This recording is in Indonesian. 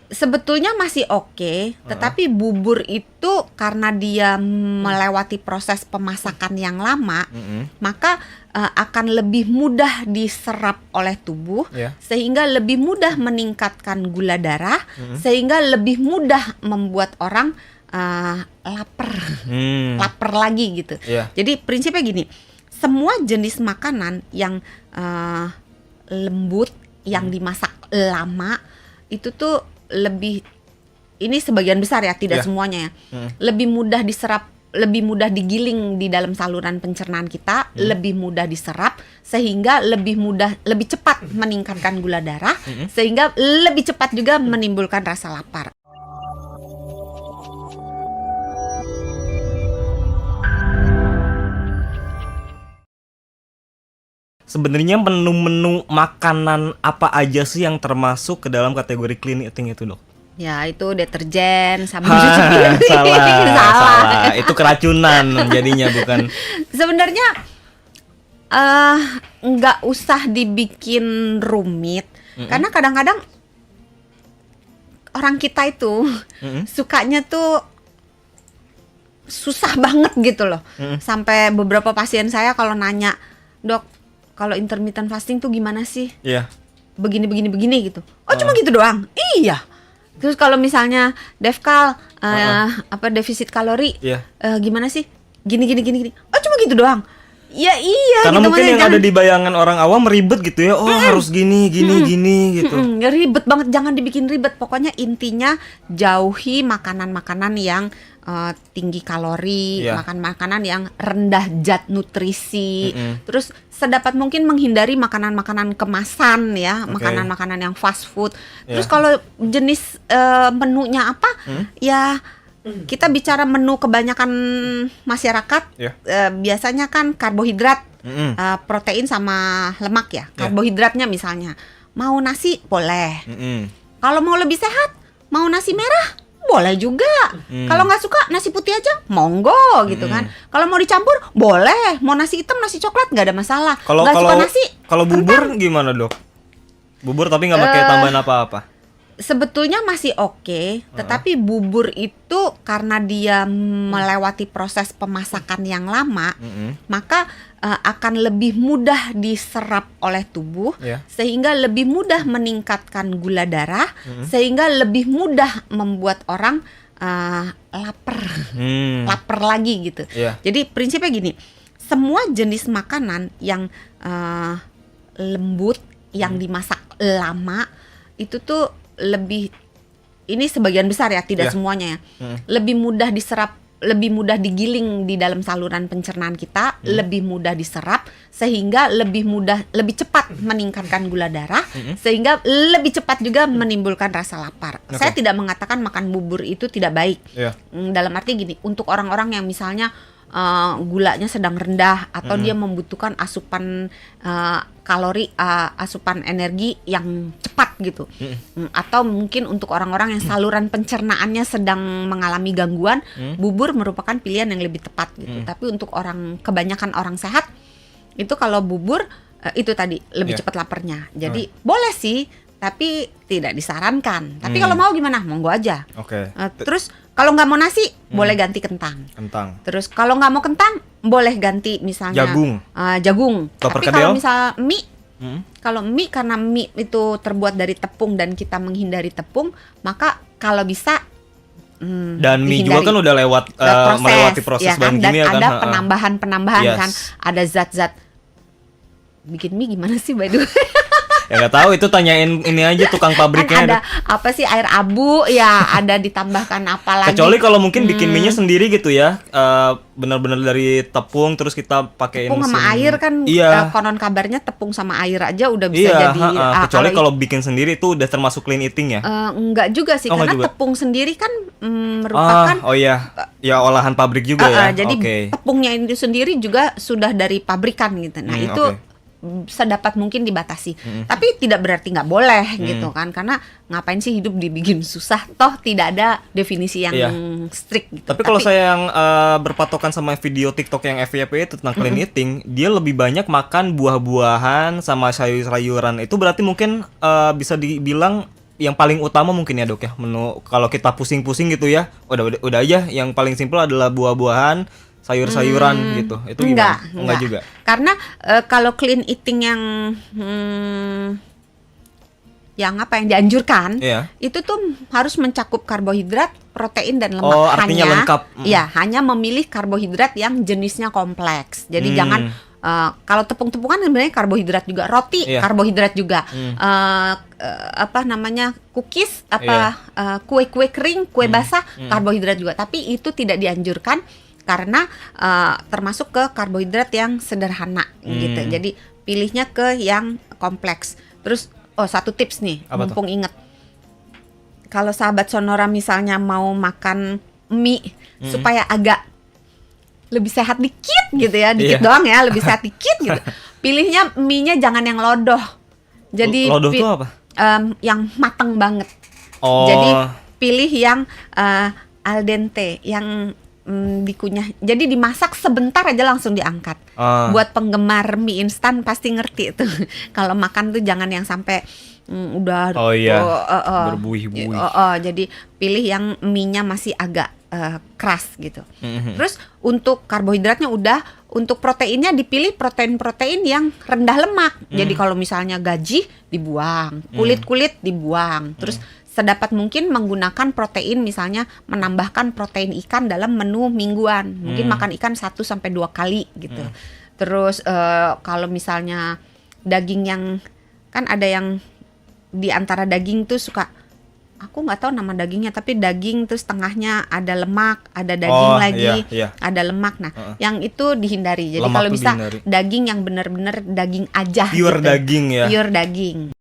Sebetulnya masih oke, tetapi bubur itu karena dia melewati proses pemasakan yang lama, maka akan lebih mudah diserap oleh tubuh, Ya. sehingga lebih mudah meningkatkan gula darah, sehingga lebih mudah membuat orang lapar, lapar lagi gitu. Ya. Jadi prinsipnya gini, semua jenis makanan yang lembut, yang dimasak lama, itu tuh lebih, ini sebagian besar ya, tidak Ya. semuanya ya, lebih mudah diserap, lebih mudah digiling di dalam saluran pencernaan kita, lebih mudah diserap, sehingga lebih mudah, lebih cepat meningkatkan gula darah, sehingga lebih cepat juga menimbulkan rasa lapar. Sebenarnya menu-menu makanan apa aja sih yang termasuk ke dalam kategori clean eating itu, Dok? Ya itu deterjen, sabun cuci piring. Salah. Itu keracunan jadinya, bukan. Sebenarnya nggak usah dibikin rumit, karena kadang-kadang orang kita itu sukanya tuh susah banget gitu loh. Sampai beberapa pasien saya kalau nanya, "Dok, kalau intermittent fasting tuh gimana sih? Iya. Begini gitu." Oh, cuma gitu doang? Iya. Terus kalau misalnya Defkal, apa defisit kalori, Iya. gimana sih? Gini. Oh, cuma gitu doang? Ya iya. Karena gitu, mungkin makanya yang ada di bayangan orang awam ribet gitu ya. Oh, harus gini gitu. Ya ribet banget, jangan dibikin ribet. Pokoknya intinya jauhi makanan-makanan yang tinggi kalori, Iya. makan makanan yang rendah zat nutrisi. Terus sedapat mungkin menghindari makanan-makanan kemasan ya, Oke. makanan-makanan yang fast food. Terus Iya. kalau jenis menunya apa? Ya kita bicara menu kebanyakan masyarakat, Iya. biasanya kan karbohidrat, Mm-mm. protein sama lemak ya. Karbohidratnya misalnya mau nasi boleh. Mm-mm. Kalau mau lebih sehat, mau nasi merah boleh juga. Kalau nggak suka nasi putih aja, monggo gitu kan. Kalau mau dicampur boleh. Mau nasi hitam, nasi coklat nggak ada masalah. Kalau Nggak suka kalau nasi, kalau bubur gimana, Dok? Bubur tapi nggak pakai tambahan apa-apa. sebetulnya masih oke, tetapi bubur itu karena dia melewati proses pemasakan yang lama, maka akan lebih mudah diserap oleh tubuh, Ya. sehingga lebih mudah meningkatkan gula darah, sehingga lebih mudah membuat orang lapar, lapar lagi gitu. Iya. Jadi prinsipnya gini, semua jenis makanan yang lembut, yang dimasak lama, itu tuh lebih, ini sebagian besar ya, tidak Ya. semuanya ya, lebih mudah diserap, lebih mudah digiling di dalam saluran pencernaan kita, lebih mudah diserap, sehingga lebih mudah, lebih cepat meningkatkan gula darah, sehingga lebih cepat juga menimbulkan rasa lapar. Saya tidak mengatakan makan bubur itu tidak baik. Iya. Dalam arti gini, untuk orang-orang yang misalnya gulanya sedang rendah, atau dia membutuhkan asupan kalori, asupan energi yang cepat gitu, atau mungkin untuk orang-orang yang saluran pencernaannya sedang mengalami gangguan, bubur merupakan pilihan yang lebih tepat gitu. Tapi untuk kebanyakan orang sehat itu kalau bubur itu tadi lebih Iya. cepat laparnya. Jadi boleh sih, tapi tidak disarankan. Tapi kalau mau gimana, monggo aja. Oke. Terus kalau nggak mau nasi, boleh ganti kentang. Kentang. Terus kalau nggak mau kentang, boleh ganti misalnya Jagung. Jagung. Atau Tapi perkedel? kalau misal mie, kalau mie karena mie itu terbuat dari tepung dan kita menghindari tepung, maka kalau bisa Dan mie juga dihindari. kan udah lewat melewati proses ya bahan kan? Dan kimia kan. ada penambahan-penambahan Yes. kan, ada zat-zat. Bikin mie gimana sih by the way? Ya nggak tahu, itu tanyain ini aja tukang Kan pabriknya. ada apa sih, air abu ya, ada ditambahkan apa lagi? Kecuali kalau mungkin bikin mie-nya sendiri gitu ya, benar-benar dari tepung terus kita pakein tepung sama mesin. air kan, Iya. konon kabarnya tepung sama air aja udah bisa Iya, jadi. kecuali kalau bikin sendiri itu udah termasuk clean eating ya. Enggak juga sih, Oh, karena enggak juga. tepung sendiri kan merupakan Oh iya, ya olahan pabrik juga ya. jadi Oke. tepungnya itu sendiri juga sudah dari pabrikan gitu. Nah itu oke. sedapat mungkin dibatasi, tapi tidak berarti nggak boleh gitu kan, karena ngapain sih hidup dibikin susah, toh tidak ada definisi yang Iya. strict gitu. Tapi kalau saya yang berpatokan sama video TikTok yang FYP itu tentang clean eating, dia lebih banyak makan buah-buahan sama sayur-sayuran. Itu berarti mungkin bisa dibilang yang paling utama mungkin ya, Dok ya. Menu kalau kita pusing-pusing gitu ya, udah aja yang paling simpel adalah buah-buahan, sayur-sayuran gitu. Itu gimana? Enggak juga. Karena kalau clean eating yang apa yang dianjurkan, Iya. itu tuh harus mencakup karbohidrat, protein dan lemak. Oh, artinya lengkap. Ya, hanya memilih karbohidrat yang jenisnya kompleks. Jadi jangan kalau tepung-tepungan sebenarnya karbohidrat juga, roti karbohidrat juga, apa namanya, cookies, kue-kue kering, kue basah karbohidrat juga. Tapi itu tidak dianjurkan karena termasuk ke karbohidrat yang sederhana gitu. Jadi pilihnya ke yang kompleks. Terus satu tips nih, mumpung inget, kalau sahabat Sonora misalnya mau makan mie supaya agak lebih sehat dikit gitu ya, dikit doang ya, lebih sehat dikit gitu. Pilihnya mie-nya jangan yang lodoh. Jadi lodoh itu apa? Yang mateng banget. Oh. Jadi pilih yang al dente, yang dikunyah. Jadi dimasak sebentar aja langsung diangkat. Buat penggemar mie instan pasti ngerti tuh. Kalau makan tuh jangan yang sampai udah berbuih-buih. Jadi pilih yang mie-nya masih agak keras gitu. Terus untuk karbohidratnya udah, untuk proteinnya dipilih protein-protein yang rendah lemak. Jadi kalau misalnya gaji dibuang, kulit-kulit dibuang. Terus sedapat mungkin menggunakan protein, misalnya menambahkan protein ikan dalam menu mingguan. Mungkin makan ikan 1-2 kali gitu. Terus kalau misalnya daging yang, kan ada yang di antara daging tuh suka, aku nggak tahu nama dagingnya, tapi daging terus tengahnya ada lemak, ada daging lagi, ada lemak. Nah, yang itu dihindari. Jadi kalau bisa daging yang benar-benar daging aja. Pure gitu. daging ya. Pure daging.